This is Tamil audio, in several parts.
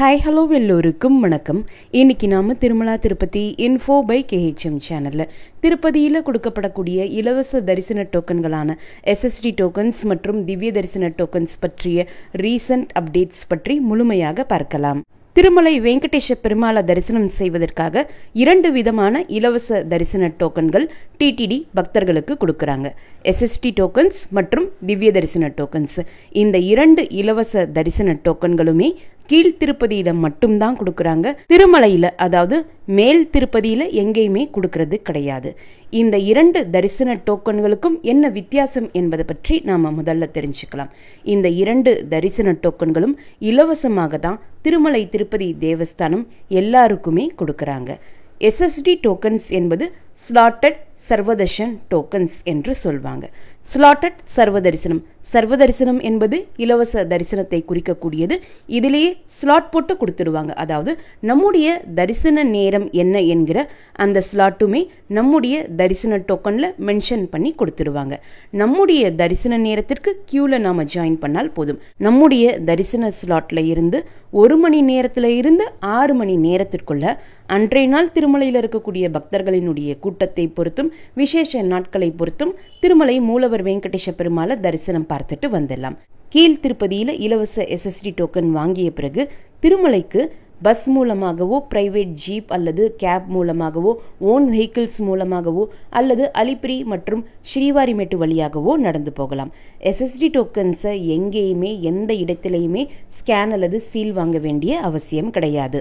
ஹாய் ஹலோ எல்லோருக்கும் வணக்கம். இன்னைக்கு நாம Tirumala Tirupati info by KHM சேனல்ல திருப்பதியில் கொடுக்கப்படக்கூடிய இலவச தரிசன டோக்கன்களான SSD டோக்கன்ஸ் மற்றும் திவ்ய தரிசன டோக்கன்ஸ் பற்றிய ரீசன்ட் அப்டேட்ஸ் பற்றி முழுமையாக பார்க்கலாம். திருமலை வெங்கடேஷ பெருமாளை தரிசனம் செய்வதற்காக 2 விதமான இலவச தரிசன டோக்கன்கள் TTD பக்தர்களுக்கு கொடுக்கறாங்க. SSD டோக்கன்ஸ் மற்றும் திவ்ய தரிசன டோக்கன்ஸ். இந்த 2 இலவச தரிசன டோக்கன்களுமே கீழ் திருப்பதியில மட்டும்தான் கொடுக்கறாங்க. திருமலையில அதாவது மேல் திருப்பதியில எங்கேயுமே கொடுக்கறது கிடையாது. இந்த 2 தரிசன டோக்கன்களுக்கும் என்ன வித்தியாசம் என்பதை பற்றி நாம முதல்ல தெரிஞ்சுக்கலாம். இந்த 2 தரிசன டோக்கன்களும் இலவசமாக தான் திருமலை திருப்பதி தேவஸ்தானம் எல்லாருக்குமே கொடுக்கறாங்க. SSD டோக்கன்ஸ் என்பது ஸ்லாட்டட் சர்வதர்ஷன் டோக்கன்ஸ் என்று சொல்வாங்க. ஸ்லாட்டட் சர்வதரிசனம். சர்வதரிசனம் என்பது இலவச தரிசனத்தை குறிக்கக்கூடியது. இதிலேயே ஸ்லாட் போட்டு கொடுத்துடுவாங்க. அதாவது நம்முடைய தரிசன நேரம் என்ன என்கிற அந்த ஸ்லாட்டுமே நம்முடைய தரிசன டோக்கன்ல மென்ஷன் பண்ணி கொடுத்துடுவாங்க. நம்முடைய தரிசன நேரத்திற்கு கியூல நாம ஜாயின் பண்ணால் போதும். நம்முடைய தரிசன ஸ்லாட்ல இருந்து 1 மணி நேரத்துல இருந்து 6 மணி நேரத்திற்குள்ள அன்றைய நாள் திருமலையில் இருக்கக்கூடிய பக்தர்களினுடைய கூட்டத்தை பொறுத்தும் விசேஷ நாட்களை பொறுத்தும் திருமலை மூலவர் வெங்கடேஷ பெருமாளை தரிசனம் பார்த்துட்டு வந்துடலாம். கீழ் திருப்பதியில இலவச SSD டோக்கன் வாங்கிய பிறகு திருமலைக்கு பஸ் மூலமாகவோ பிரைவேட் ஜீப் அல்லது கேப் மூலமாகவோ ஓன் வெஹிக்கிள்ஸ் மூலமாகவோ அல்லது அலிப்பிரி மற்றும் ஸ்ரீவாரிமேட்டு வழியாகவோ நடந்து போகலாம். SSD டோக்கன்ஸை எங்கேயுமே எந்த இடத்திலையுமே ஸ்கேன் அல்லது சீல் வாங்க வேண்டிய அவசியம் கிடையாது.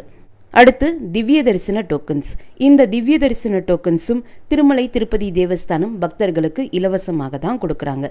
அடுத்து திவ்ய தரிசன டோக்கன்ஸ். இந்த திவ்ய தரிசன டோக்கன்ஸும் திருமலை திருப்பதி தேவஸ்தானம் பக்தர்களுக்கு இலவசமாக தான் கொடுக்கறாங்க.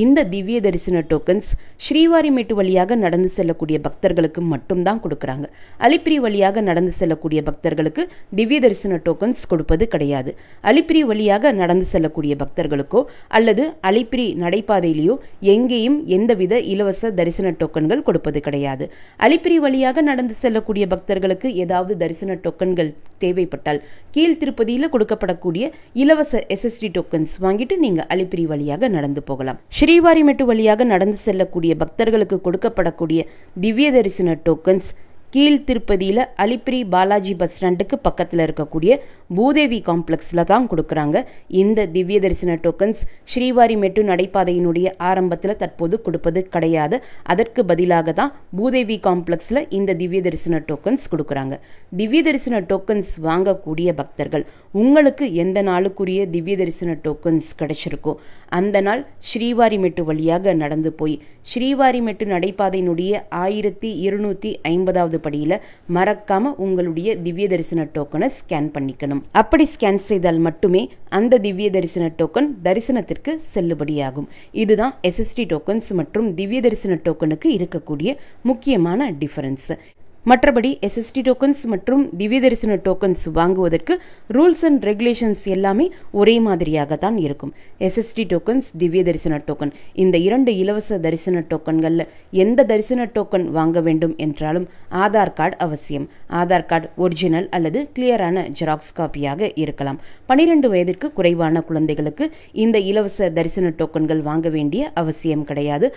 இந்த திவ்ய தரிசன டோக்கன்ஸ் ஸ்ரீவாரிமேட்டு வழியாக நடந்து செல்லக்கூடிய பக்தர்களுக்கு மட்டும்தான் கொடுக்கறாங்க. அலிப்பிரி வழியாக நடந்து செல்லக்கூடிய பக்தர்களுக்கு திவ்ய தரிசன டோக்கன்ஸ் கொடுப்பது கிடையாது. அலிப்பிரி வழியாக நடந்து செல்லக்கூடிய பக்தர்களுக்கோ அல்லது அலிப்பிரி நடைபாதையிலேயோ எங்கேயும் எந்தவித இலவச தரிசன டோக்கன்கள் கொடுப்பது கிடையாது. அலிப்பிரி வழியாக நடந்து செல்லக்கூடிய பக்தர்களுக்கு ஏதாவது தரிசன டோக்கன்கள் தேவைப்பட்டால் கீழ் திருப்பதியில கொடுக்கப்படக்கூடிய இலவச SSD டோக்கன்ஸ் வாங்கிட்டு நீங்க அலிப்பிரி வழியாக நடந்து போகலாம். ஸ்ரீவாரிமேட்டு வழியாக நடந்து செல்லக்கூடிய பக்தர்களுக்கு கொடுக்கப்படக்கூடிய திவ்ய தரிசன டோக்கன்ஸ் கீழ் திருப்பதியில அலிப்பிரி பாலாஜி பஸ் ஸ்டாண்டுக்கு பக்கத்தில் இருக்கக்கூடிய பூதேவி காம்ப்ளெக்ஸ்ல தான் கொடுக்கறாங்க. இந்த திவ்ய தரிசன டோக்கன்ஸ் ஸ்ரீவாரிமேட்டு நடைபாதையினுடைய ஆரம்பத்தில் தற்போது கொடுப்பது கிடையாது. அதற்கு பதிலாக தான் பூதேவி காம்ப்ளெக்ஸ்ல இந்த திவ்ய தரிசன டோக்கன்ஸ் கொடுக்கறாங்க. திவ்ய தரிசன டோக்கன்ஸ் வாங்கக்கூடிய பக்தர்கள் உங்களுக்கு எந்த நாளுக்குரிய திவ்ய தரிசன டோக்கன்ஸ் கிடைச்சிருக்கோ அந்த நாள் ஸ்ரீவாரிமேட்டு வழியாக நடந்து போய் ஸ்ரீவாரிமேட்டு நடைபாதையினுடைய 1250வது படியில மறக்காம உங்களுடைய திவ்ய தரிசன டோக்கனை ஸ்கேன் பண்ணிக்கணும். அப்படி ஸ்கேன் செய்தால் மட்டுமே அந்த திவ்ய தரிசன டோக்கன் தரிசனத்திற்கு செல்லுபடியாகும். இதுதான் SSD டோக்கன்ஸ் மற்றும் திவ்ய தரிசன டோக்கனுக்கு இருக்கக்கூடிய முக்கியமான டிஃபரன்ஸ். மற்றபடி SSD டோக்கன்ஸ் மற்றும் திவ்ய தரிசன டோக்கன்ஸ் வாங்குவதற்கு ரூல்ஸ் அண்ட் ரெகுலேஷன்ஸ் எல்லாமே ஒரே மாதிரியாக தான் இருக்கும். SSD டோக்கன்ஸ், திவ்ய தரிசன டோக்கன், இந்த 2 இலவச தரிசன டோக்கன்கள்ல எந்த தரிசன டோக்கன் வாங்க வேண்டும் என்றாலும் ஆதார் கார்டு அவசியம். ஆதார் கார்டு ஒரிஜினல் அல்லது கிளியரான ஜெராக்ஸ் காப்பியாக இருக்கலாம். 12 வயதிற்கு குறைவான குழந்தைகளுக்கு இந்த இலவச தரிசன டோக்கன்கள் வாங்க வேண்டிய அவசியம் கிடையாது.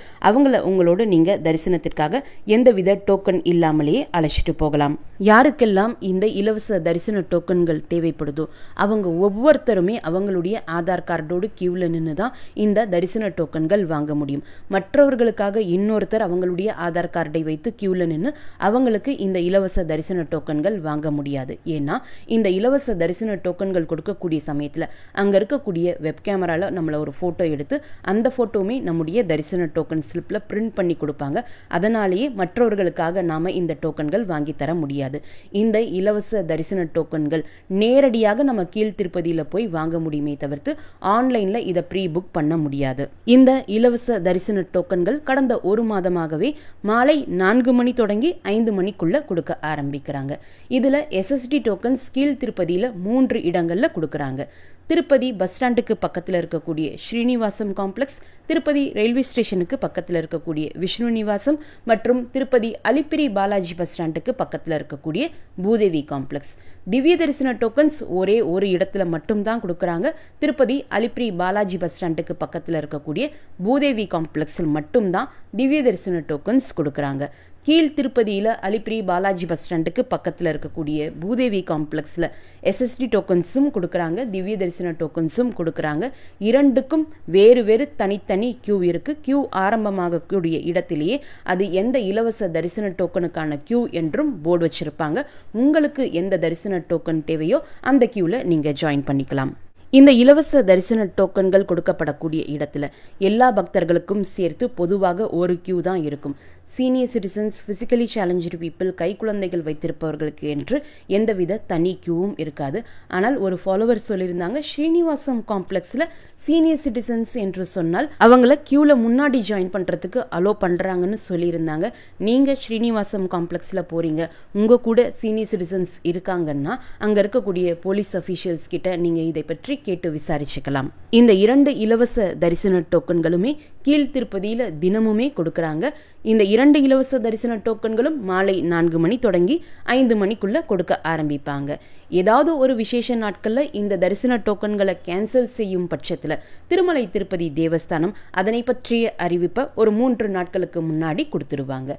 உங்களோட நீங்க தரிசனத்திற்காக எந்தவித டோக்கன் இல்லாமலேயே அழைச்சிட்டு போகலாம். யாருக்கெல்லாம் இந்த இலவச தரிசன டோக்கன்கள் தேவைப்படுதோ அவங்க ஒவ்வொருத்தருமே அவங்களுடைய ஆதார் கார்டோடு கியூல நின்று தான் இந்த தரிசன டோக்கன்கள் வாங்க முடியும். மற்றவர்களுக்காக இன்னொருத்தர் அவங்களுடைய ஆதார் கார்டை வைத்து கியூல நின்று அவங்களுக்கு இந்த இலவச தரிசன டோக்கன்கள் வாங்க முடியாது. ஏன்னா இந்த இலவச தரிசன டோக்கன்கள் கொடுக்கக்கூடிய சமயத்துல அங்க இருக்கக்கூடிய வெப் கேமரால நம்மள ஒரு போட்டோ எடுத்து அந்த போட்டோமே நம்முடைய தரிசன டோக்கன் ஸ்லிப்ல பிரிண்ட் பண்ணி கொடுப்பாங்க. அதனாலேயே மற்றவர்களுக்காக நாம இந்த டோக்கன்கள் வாங்கி தர முடியாது. இந்த இலவச தரிசன டோக்கன்கள் நேரடியாக நம்ம கீழ் திருப்பதியில போய் வாங்க முடியுமே தவிர்த்து ஆன்லைன்ல இதை ப்ரீ புக் பண்ண முடியாது. இந்த இலவச தரிசன டோக்கன்கள் கடந்த 1 மாதமாகவே மாலை 4 மணி தொடங்கி 5 மணிக்குள்ள கொடுக்க ஆரம்பிக்கிறாங்க. இதுல SSD டோக்கன்ஸ் கீழ் திருப்பதியில 3 இடங்கள்ல கொடுக்கறாங்க. திருப்பதி பஸ் ஸ்டாண்டுக்கு பக்கத்தில் இருக்கக்கூடிய ஸ்ரீனிவாசம் காம்ப்ளெக்ஸ், திருப்பதி ரயில்வே ஸ்டேஷனுக்கு பக்கத்தில் இருக்கக்கூடிய விஷ்ணு நிவாசம் மற்றும் திருப்பதி அலிப்பிரி பாலாஜி பஸ் ஸ்டாண்டுக்கு பக்கத்தில் இருக்கக்கூடிய பூதேவி காம்ப்ளெக்ஸ். திவ்ய தரிசன டோக்கன்ஸ் ஒரே ஒரு இடத்துல மட்டும்தான் கொடுக்கறாங்க. திருப்பதி அலிப்பிரி பாலாஜி பஸ் ஸ்டாண்டுக்கு பக்கத்தில் இருக்கக்கூடிய பூதேவி காம்ப்ளெக்ஸில் மட்டும்தான் திவ்ய தரிசன டோக்கன்ஸ் கொடுக்கறாங்க. கீழ் திருப்பதியில் அலிப்பிரி பாலாஜி பஸ் ஸ்டாண்டுக்கு பக்கத்தில் இருக்கக்கூடிய பூதேவி காம்ப்ளெக்ஸில் எஸ்எஸ்டி டோக்கன்ஸும் கொடுக்குறாங்க, திவ்ய தரிசன டோக்கன்ஸும் கொடுக்குறாங்க. இரண்டுக்கும் வேறு வேறு தனித்தனி கியூ இருக்குது. கியூ ஆரம்பமாகக்கூடிய இடத்திலேயே அது எந்த இலவச தரிசன டோக்கனுக்கான கியூ என்றும் போர்டு வச்சுருப்பாங்க. உங்களுக்கு எந்த தரிசன டோக்கன் தேவையோ அந்த கியூவில் நீங்கள் ஜாயின் பண்ணிக்கலாம். இந்த இலவச தரிசன டோக்கன்கள் கொடுக்கப்படக்கூடிய இடத்துல எல்லா பக்தர்களுக்கும் சேர்த்து பொதுவாக ஒரு கியூ தான் இருக்கும். Senior citizens, physically challenge people, கைக்குழந்தைகள் வைத்திருப்பவர்களுக்கு என்று எந்தவித தனி கியூவும் இருக்காது. ஆனால் ஒரு ஃபாலோவர் சொல்லியிருந்தாங்க, ஸ்ரீனிவாசம் காம்ப்ளெக்ஸில் சீனியர் சிட்டிசன்ஸ் என்று சொன்னால் அவங்கள கியூவில் முன்னாடி ஜாயின் பண்ணுறதுக்கு அலோ பண்ணுறாங்கன்னு சொல்லியிருந்தாங்க. நீங்கள் ஸ்ரீனிவாசம் காம்ப்ளெக்ஸில் போகிறீங்க, உங்கள் கூட சீனியர் சிட்டிசன்ஸ் இருக்காங்கன்னா அங்கே இருக்கக்கூடிய போலீஸ் அஃபீஷியல்ஸ் கிட்ட நீங்கள் இதை பற்றி கேட்டு விசாரிச்சுக்கலாம். இந்த 2 இலவச தரிசன டோக்கன்களுமே கீழ் திருப்பதியில் தினமுமே கொடுக்குறாங்க. இந்த 2 இலவச தரிசன டோக்கன்களும் மாலை 4 மணி தொடங்கி 5 மணிக்குள்ள கொடுக்க ஆரம்பிப்பாங்க. ஏதாவது ஒரு விசேஷ நாட்களில் இந்த தரிசன டோக்கன்களை கேன்சல் செய்யும் பட்சத்தில் திருமலை திருப்பதி தேவஸ்தானம் அதனை பற்றிய அறிவிப்பை ஒரு 3 நாட்களுக்கு முன்னாடி கொடுத்துருவாங்க.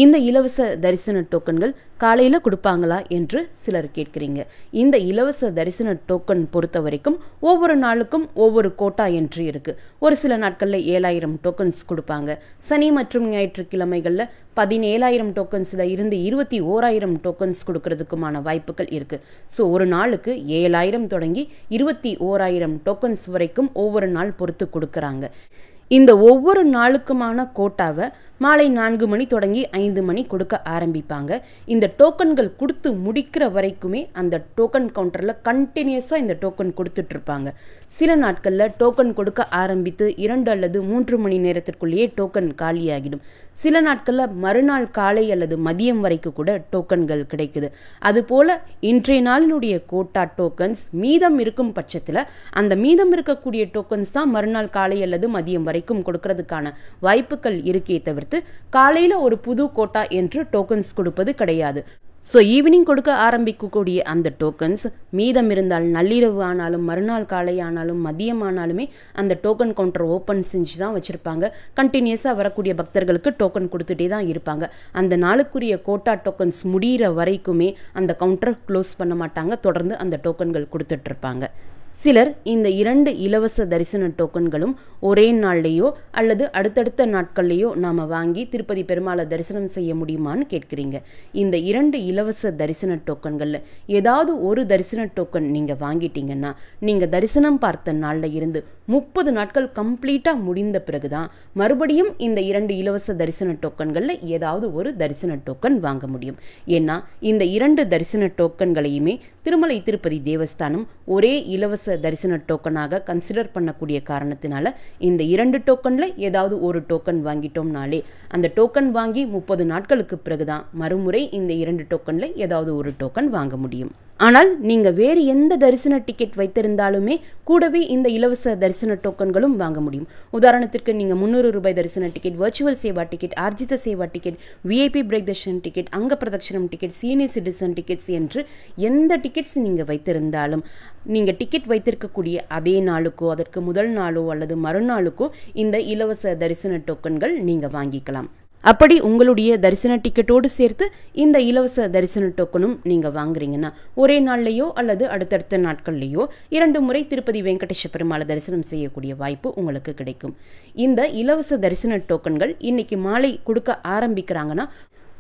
இந்த இலவச தரிசன டோக்கன்கள் காலையில் கொடுப்பாங்களா என்று சிலர் கேட்குறீங்க. இந்த இலவச தரிசன டோக்கன் பொறுத்த வரைக்கும் ஒவ்வொரு நாளுக்கும் ஒவ்வொரு கோட்டா என்று இருக்குது. ஒரு சில நாட்களில் 7000 டோக்கன்ஸ் கொடுப்பாங்க. சனி மற்றும் ஞாயிற்றுக்கிழமைகளில் 17,000 டோக்கன்ஸில் இருந்து 21,000 டோக்கன்ஸ் கொடுக்கறதுக்குமான வாய்ப்புகள் இருக்குது. ஸோ ஒரு நாளுக்கு 7,000 தொடங்கி 21,000 டோக்கன்ஸ் வரைக்கும் ஒவ்வொரு நாள் பொறுத்து கொடுக்குறாங்க. இந்த ஒவ்வொரு நாளுக்குமான கோட்டாவை மாலை 4 மணி தொடங்கி 5 மணி கொடுக்க ஆரம்பிப்பாங்க. இந்த டோக்கன்கள் கொடுத்து முடிக்கிற வரைக்குமே அந்த டோக்கன் கவுண்டரில் கண்டினியூஸாக இந்த டோக்கன் கொடுத்துட்டு இருப்பாங்க. சில நாட்களில் டோக்கன் கொடுக்க ஆரம்பித்து 2 அல்லது 3 மணி நேரத்திற்குள்ளேயே டோக்கன் காலியாகிடும். சில நாட்களில் மறுநாள் காலை அல்லது மதியம் வரைக்கும் கூட டோக்கன்கள் கிடைக்குது. அதுபோல் இன்றைய நாளினுடைய கோட்டா டோக்கன்ஸ் மீதம் இருக்கும் பட்சத்தில் அந்த மீதம் இருக்கக்கூடிய டோக்கன்ஸ் தான் மறுநாள் காலை அல்லது மதியம் வரைக்கும் கொடுக்கறதுக்கான வாய்ப்புகள் இருக்கே தவிர்த்து காலையில் ஒரு புது கோட்டா என்று டோக்கன்ஸ் கொடுப்பது கிடையாது. ஸோ ஈவினிங் கொடுக்க ஆரம்பிக்கக்கூடிய அந்த டோக்கன்ஸ் மீதம் இருந்தால் நள்ளிரவு ஆனாலும் மறுநாள் காலை ஆனாலும் மதியம் ஆனாலுமே அந்த டோக்கன் கவுண்டர் ஓப்பன் செஞ்சு தான் வச்சுருப்பாங்க. கண்டினியூஸாக வரக்கூடிய பக்தர்களுக்கு டோக்கன் கொடுத்துட்டே தான் இருப்பாங்க. அந்த நாளுக்குரிய கோட்டா டோக்கன்ஸ் முடிகிற வரைக்குமே அந்த கவுண்டரை க்ளோஸ் பண்ண மாட்டாங்க. தொடர்ந்து அந்த டோக்கன்கள் கொடுத்துட்ருப்பாங்க. சிலர் இந்த 2 இலவச தரிசன டோக்கன்களும் ஒரே நாள்லேயோ அல்லது அடுத்தடுத்த நாட்கள்லேயோ நாம் வாங்கி திருப்பதி பெருமாளை தரிசனம் செய்ய முடியுமான்னு கேட்குறீங்க. இந்த 2 இலவச தரிசன டோக்கன்களில் ஏதாவது ஒரு தரிசன டோக்கன் நீங்கள் வாங்கிட்டீங்கன்னா நீங்கள் தரிசனம் பார்த்த நாளில் இருந்து 30 நாட்கள் கம்ப்ளீட்டாக முடிந்த பிறகு தான் மறுபடியும் இந்த 2 இலவச தரிசன டோக்கன்களில் ஏதாவது ஒரு தரிசன டோக்கன் வாங்க முடியும். ஏன்னா இந்த 2 தரிசன டோக்கன்களையுமே திருமலை திருப்பதி தேவஸ்தானம் ஒரே இலவச தரிசன டோக்கனாக கன்சிடர் பண்ணக்கூடிய காரணத்தினால இந்த 2 டோக்கன்ல ஏதாவது ஒரு டோக்கன் வாங்கிட்டோம்னாலே அந்த டோக்கன் வாங்கி 30 நாட்களுக்கு பிறகுதான் மறுமுறை இந்த 2 டோக்கன்ல ஏதாவது ஒரு டோக்கன் வாங்க முடியும். ஆனால் நீங்க வேறு எந்த தரிசன டிக்கெட் வைத்திருந்தாலுமே கூடவே இந்த இலவச தரிசன டோக்கன்களும் வாங்க முடியும். உதாரணத்திற்கு நீங்க 300 ரூபாய் தரிசன டிக்கெட், வர்ச்சுவல் சேவா டிக்கெட், ஆர்ஜித சேவா ticket, VIP break darshan ticket, அங்க பிரதட்சணம் டிக்கெட், சீனியர் சிட்டிசன் டிக்கெட்ஸ் என்று எந்த டிக்கெட்ஸ் நீங்க வைத்திருந்தாலும் நீங்க டிக்கெட் வைத்திருக்கக்கூடிய அதே நாளுக்கோ அதற்கு முதல் நாளோ அல்லது மறுநாளுக்கோ இந்த இலவச தரிசன டோக்கன்கள் நீங்க வாங்கிக்கலாம். அப்படி உங்களுடைய தரிசன டிக்கெட்டோடு சேர்த்து இந்த இலவச தரிசன டோக்கனும் நீங்க வாங்குறீங்கன்னா ஒரே நாள்லையோ அல்லது அடுத்தடுத்த நாட்கள்லையோ 2 முறை திருப்பதி வெங்கடேஷ பெருமாளை தரிசனம் செய்யக்கூடிய வாய்ப்பு உங்களுக்கு கிடைக்கும். இந்த இலவச தரிசன டோக்கன்கள் இன்னைக்கு மாலை கொடுக்க ஆரம்பிக்கிறாங்கன்னா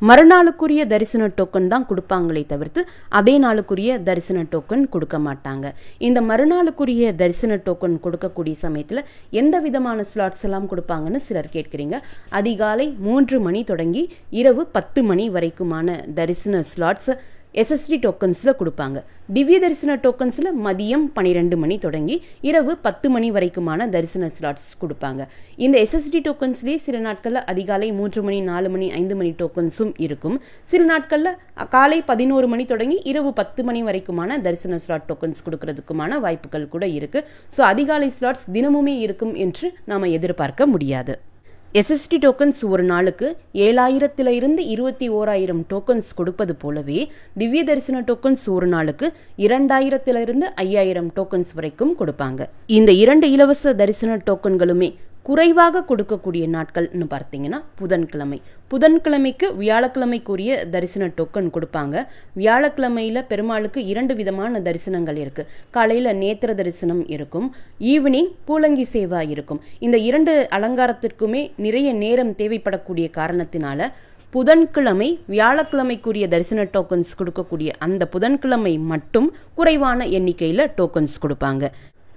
மறுநாளுக்குரிய தரிசன டோக்கன் தான் கொடுப்பாங்களே தவிர்த்து அதே நாளுக்குரிய தரிசன டோக்கன் கொடுக்க மாட்டாங்க. இந்த மறுநாளுக்குரிய தரிசன டோக்கன் கொடுக்கக்கூடிய சமயத்தில் எந்த விதமான ஸ்லாட்ஸ் எல்லாம் கொடுப்பாங்கன்னு சிலர் கேட்குறீங்க. அதிகாலை 3 மணி தொடங்கி இரவு 10 மணி வரைக்குமான தரிசன ஸ்லாட்ஸ் எஸ்எஸ்டி டோக்கன்ஸில் கொடுப்பாங்க. திவ்ய தரிசன டோக்கன்ஸில் மதியம் 12 மணி தொடங்கி இரவு 10 மணி வரைக்குமான தரிசன ஸ்லாட்ஸ் கொடுப்பாங்க. இந்த எஸ்எஸ்டி டோக்கன்ஸ்லேயே சில நாட்களில் அதிகாலை 3 மணி, 4 மணி, 5 மணி டோக்கன்ஸும் இருக்கும். சில நாட்களில் காலை 11 மணி தொடங்கி இரவு 10 மணி வரைக்குமான தரிசன ஸ்லாட் டோக்கன்ஸ் கொடுக்கறதுக்குமான வாய்ப்புகள் கூட இருக்குது. ஸோ அதிகாலை ஸ்லாட்ஸ் தினமுமே இருக்கும் என்று நாம் எதிர்பார்க்க முடியாது. எஸ்எஸ்டி டோக்கன்ஸ் ஒரு நாளுக்கு 7,000 இருந்து 21,000 டோக்கன்ஸ் கொடுப்பது போலவே திவ்ய தரிசன டோக்கன்ஸ் ஒரு நாளுக்கு 2,000 இருந்து 5,000 டோக்கன்ஸ் வரைக்கும் கொடுப்பாங்க. இந்த 2 இலவச தரிசன டோக்கன்களுமே குறைவாக கொடுக்கக்கூடிய நாட்கள்னு பார்த்தீங்கன்னா புதன்கிழமை. புதன்கிழமைக்கு வியாழக்கிழமைக்குரிய தரிசன டோக்கன் கொடுப்பாங்க. வியாழக்கிழமையில பெருமாளுக்கு 2 விதமான தரிசனங்கள் இருக்கு. காலையில நேத்திர தரிசனம் இருக்கும், ஈவினிங் பூலங்கி சேவா இருக்கும். இந்த 2 அலங்காரத்திற்குமே நிறைய நேரம் தேவைப்படக்கூடிய காரணத்தினால புதன்கிழமை வியாழக்கிழமைக்குரிய தரிசன டோக்கன்ஸ் கொடுக்கக்கூடிய அந்த புதன்கிழமை மட்டும் குறைவான எண்ணிக்கையில் டோக்கன்ஸ் கொடுப்பாங்க.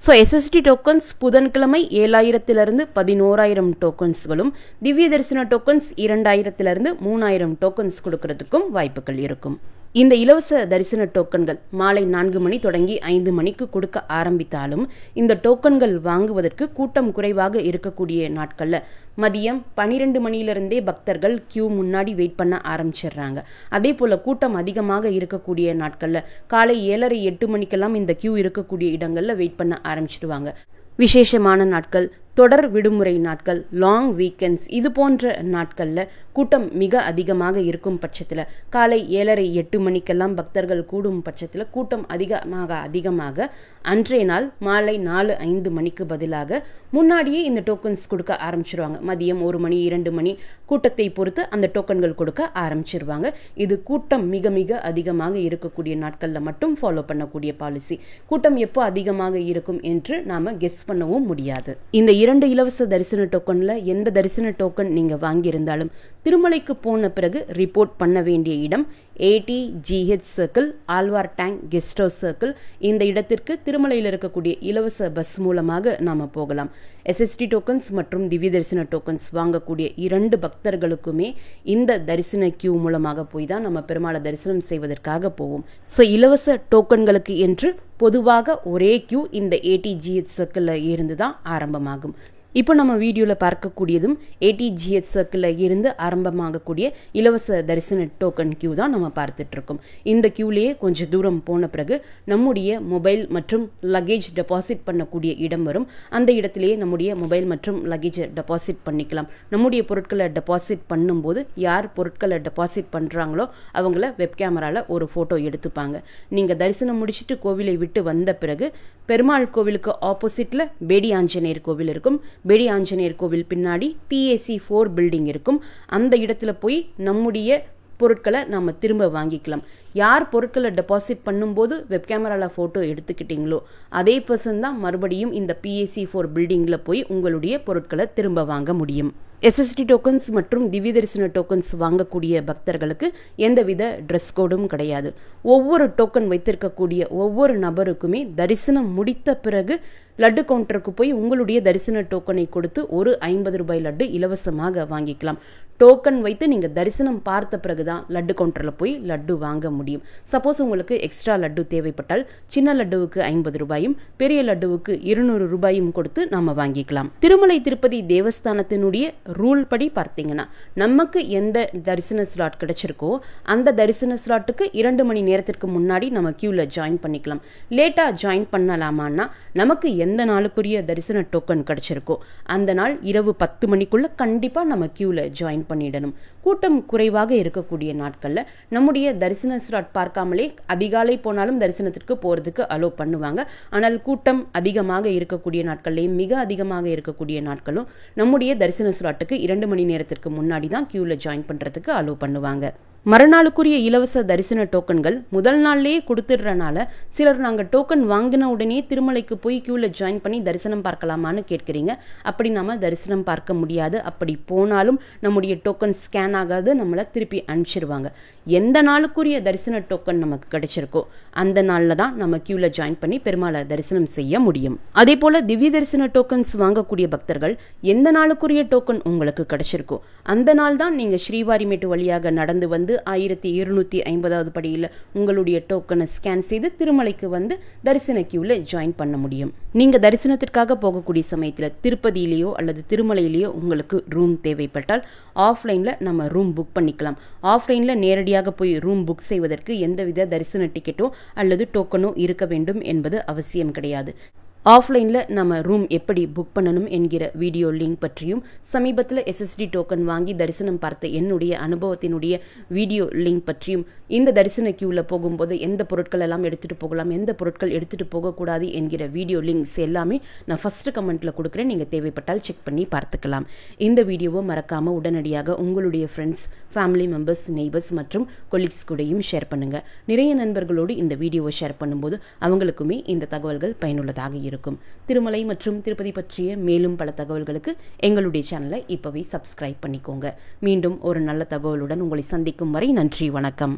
ஸோ எஸ்எஸ்டி டோக்கன்ஸ் புதன்கிழமை 7000 11,000 டோக்கன்ஸ்களும், திவ்ய தரிசன டோக்கன்ஸ் 2000 3000 டோக்கன்ஸ் கொடுக்கறதுக்கும் வாய்ப்புகள் இருக்கும். இந்த இலவச தரிசன டோக்கன்கள் மாலை 4 மணி தொடங்கி 5 மணிக்கு கொடுக்க ஆரம்பித்தாலும் இந்த டோக்கன்கள் வாங்குவதற்கு கூட்டம் குறைவாக இருக்கக்கூடிய நாட்களில் மதியம் 12 மணியிலிருந்தே பக்தர்கள் கியூ முன்னாடி வெயிட் பண்ண ஆரம்பிச்சிடுறாங்க. அதே போல் கூட்டம் அதிகமாக இருக்கக்கூடிய நாட்களில் காலை 7:30 8 மணிக்கெல்லாம் இந்த கியூ இருக்கக்கூடிய இடங்களில் வெயிட் பண்ண ஆரம்பிச்சிடுவாங்க. விசேஷமான நாட்கள், தொடர் விடுமுறை நாட்கள், லாங் வீக்கெண்ட்ஸ், இது போன்ற நாட்களில் கூட்டம் மிக அதிகமாக இருக்கும் பட்சத்தில் காலை 7:30 8 மணிக்கெல்லாம் பக்தர்கள் கூடும் பட்சத்தில் கூட்டம் அதிகமாக அன்றைய நாள் மாலை 4 5 மணிக்கு பதிலாக முன்னாடியே இந்த டோக்கன்ஸ் கொடுக்க ஆரம்பிச்சிருவாங்க. மதியம் 1 மணி 2 மணி கூட்டத்தை பொறுத்து அந்த டோக்கன்கள் கொடுக்க ஆரம்பிச்சிருவாங்க. இது கூட்டம் மிக மிக அதிகமாக இருக்கக்கூடிய நாட்களில் மட்டும் ஃபாலோ பண்ணக்கூடிய பாலிசி. கூட்டம் எப்போ அதிகமாக இருக்கும் என்று நாம கெஸ் பண்ணவும் முடியாது. இந்த 2 இலவச தரிசன டோக்கன்ல எந்த தரிசன டோக்கன் நீங்க வாங்கியிருந்தாலும் திருமலைக்கு போன பிறகு ரிப்போர்ட் பண்ண வேண்டிய இடம் ATGH circle, Alwar tank guest house circle. இந்த இடத்திற்கு திருமலையில் இருக்கக்கூடிய இலவச பஸ் மூலமாக நாம போகலாம். SST டோக்கன்ஸ் மற்றும் திவ்ய தரிசன டோக்கன்ஸ் வாங்கக்கூடிய 2 பக்தர்களுக்குமே இந்த தரிசன கியூ மூலமாக போய் தான் நம்ம பெருமாளை தரிசனம் செய்வதற்காக போவோம். ஸோ இலவச டோக்கன்களுக்கு என்று பொதுவாக ஒரே கியூ இந்த ATGH சர்க்கிளில் இருந்து தான் ஆரம்பமாகும். இப்போ நம்ம வீடியோவில் பார்க்கக்கூடியதும் ATGH சர்க்கிளில் இருந்து ஆரம்பமாகக்கூடிய இலவச தரிசன டோக்கன் கியூ தான் நம்ம பார்த்துட்டு இருக்கோம். இந்த கியூலேயே கொஞ்சம் தூரம் போன பிறகு நம்முடைய மொபைல் மற்றும் லக்கேஜ் டெபாசிட் பண்ணக்கூடிய இடம் வரும். அந்த இடத்திலேயே நம்முடைய மொபைல் மற்றும் லக்கேஜை டெபாசிட் பண்ணிக்கலாம். நம்முடைய பொருட்களை டெபாசிட் பண்ணும்போது யார் பொருட்களை டெபாசிட் பண்ணுறாங்களோ அவங்கள வெப் கேமராவில் ஒரு ஃபோட்டோ எடுத்துப்பாங்க. நீங்கள் தரிசனம் முடிச்சுட்டு கோவிலை விட்டு வந்த பிறகு பெருமாள் கோவிலுக்கு ஆப்போசிட்டில் பேடி ஆஞ்சநேயர் கோவில் இருக்கும். பேடி ஆஞ்சநேயர் கோவில் பின்னாடி PAC4 பில்டிங் இருக்கும். அந்த இடத்துல போய் நம்முடைய பொருட்களை நம்ம திரும்ப வாங்கிக்கலாம். யார் பொருட்களை டெபாசிட் பண்ணும்போது வெப் கேமராவில் ஃபோட்டோ எடுத்துக்கிட்டீங்களோ அதே பர்சன் தான் மறுபடியும் இந்த PAC4 பில்டிங்கில் போய் உங்களுடைய பொருட்களை திரும்ப வாங்க முடியும். SST டோக்கன்ஸ் மற்றும் திவ்ய தரிசன டோக்கன்ஸ் வாங்கக்கூடிய பக்தர்களுக்கு எந்தவித ட்ரெஸ் கோடும் கிடையாது. ஒவ்வொரு டோக்கன் வைத்திருக்கக்கூடிய ஒவ்வொரு நபருக்குமே தரிசனம் முடித்த பிறகு லட்டு கவுண்டருக்கு போய் உங்களுடைய தரிசன டோக்கனை கொடுத்து ஒரு 50 ரூபாய் லட்டு இலவசமாக வாங்கிக்கலாம். டோக்கன் வைத்து நீங்கள் தரிசனம் பார்த்த பிறகுதான் லட்டு கவுண்டரில் போய் லட்டு வாங்க முடியும். சப்போஸ் உங்களுக்கு எக்ஸ்ட்ரா லட்டு தேவைப்பட்டால் சின்ன லட்டுவுக்கு 50 ரூபாயும் பெரிய லட்டுவுக்கு 200 ரூபாயும் கொடுத்து நாம வாங்கிக்கலாம். திருமலை திருப்பதி தேவஸ்தானத்தினுடைய ரூல் படி பார்த்தீங்கன்னா நமக்கு எந்த தரிசன ஸ்லாட் கிடைச்சிருக்கோ அந்த தரிசன ஸ்லாட்டுக்கு 2 மணி நேரத்திற்கு முன்னாடி நம்ம கியூல ஜாயின் பண்ணிக்கலாம். லேட்டா ஜாயின் பண்ணலாமான்னா நமக்கு எந்த நாளுக்குரிய தரிசன டோக்கன் கிடைச்சிருக்கோ அந்த நாள் இரவு 10 மணிக்குள்ள கண்டிப்பா நம்ம கியூல ஜாயின் பண்ணிடணும். கூட்டம் குறைவாக இருக்கக்கூடிய நாட்கள்ல நம்முடைய தரிசன ஸ்லாட் பார்க்காமலே அதிகாலை போனாலும் தரிசனத்திற்கு போறதுக்கு அலோ பண்ணுவாங்க. ஆனால் கூட்டம் அதிகமாக இருக்கக்கூடிய நாட்கள்லையும் மிக அதிகமாக இருக்கக்கூடிய நாட்களும் நம்முடைய தரிசன ஸ்லாட்டுக்கு 2 மணி நேரத்திற்கு முன்னாடி தான் கியூல ஜாயின் பண்றதுக்கு அலோ பண்ணுவாங்க. மறுநாளுக்குரிய இலவச தரிசன டோக்கன்கள் முதல் நாள்லேயே கொடுத்துடுறனால சிலர் நாங்கள் டோக்கன் வாங்கின உடனே திருமலைக்கு போய் கியூவில் ஜாயின் பண்ணி தரிசனம் பார்க்கலாமான்னு கேட்குறீங்க. அப்படி நம்ம தரிசனம் பார்க்க முடியாது. அப்படி போனாலும் நம்முடைய டோக்கன் ஸ்கேன் ஆகாது, நம்மளை திருப்பி அனுப்பிச்சிடுவாங்க. எந்த நாளுக்குரிய தரிசன டோக்கன் நமக்கு கிடைச்சிருக்கோ அந்த நாளில் தான் நம்ம கியூவில் ஜாயின் பண்ணி பெருமாளை தரிசனம் செய்ய முடியும். அதே போல் திவ்ய தரிசன டோக்கன்ஸ் வாங்கக்கூடிய பக்தர்கள் எந்த நாளுக்குரிய டோக்கன் உங்களுக்கு கிடைச்சிருக்கோ அந்த நாள் தான் நீங்கள் ஸ்ரீவாரிமேட்டு வழியாக நடந்து வந்து 1250வது படியில் உங்களுடைய டோக்கனை ஸ்கேன் செய்து திருமலைக்கு வந்து தரிசன கியூவில் ஜாயின் பண்ண முடியும். நீங்கள் தரிசனத்திற்காக போகக்கூடிய சமயத்தில் திருப்பதியிலேயோ அல்லது திருமலையிலேயோ உங்களுக்கு ரூம் தேவைப்பட்டால் ஆஃப்லைனில் நம்ம ரூம் புக் பண்ணிக்கலாம். ஆஃப்லைனில் நேரடியாக போய் ரூம் புக் செய்வதற்கு எந்தவித தரிசன டிக்கெட்டோ அல்லது டோக்கனோ இருக்க வேண்டும் என்பது அவசியம் கிடையாது. ஆஃப்லைனில் நம்ம ரூம் எப்படி புக் பண்ணணும் என்கிற வீடியோ லிங்க் பற்றியும், சமீபத்தில் SSD டோக்கன் வாங்கி தரிசனம் பார்த்த என்னுடைய அனுபவத்தினுடைய வீடியோ லிங்க் பற்றியும், இந்த தரிசன கியூவில் போகும்போது எந்த பொருட்கள் எல்லாம் எடுத்துகிட்டு போகலாம், எந்த பொருட்கள் எடுத்துகிட்டு போகக்கூடாது என்கிற வீடியோ லிங்க்ஸ் எல்லாமே நான் ஃபஸ்ட்டு கமெண்ட்டில் கொடுக்குறேன். நீங்கள் தேவைப்பட்டால் செக் பண்ணி பார்த்துக்கலாம். இந்த வீடியோவை மறக்காமல் உடனடியாக உங்களுடைய ஃப்ரெண்ட்ஸ், ஃபேமிலி மெம்பர்ஸ், நெய்பர்ஸ் மற்றும் கொலீக்ஸ் கூடயும் ஷேர் பண்ணுங்கள். நிறைய நண்பர்களோடு இந்த வீடியோவை ஷேர் பண்ணும்போது அவங்களுக்குமே இந்த தகவல்கள் பயனுள்ளதாக இருக்கும். திருமலை மற்றும் திருப்பதி பற்றிய மேலும் பல தகவல்களுக்கு எங்களுடைய சேனலை இப்போவே சப்ஸ்கிரைப் பண்ணிக்கோங்க. மீண்டும் ஒரு நல்ல தகவலுடன் உங்களை சந்திக்கும் வரை நன்றி, வணக்கம்.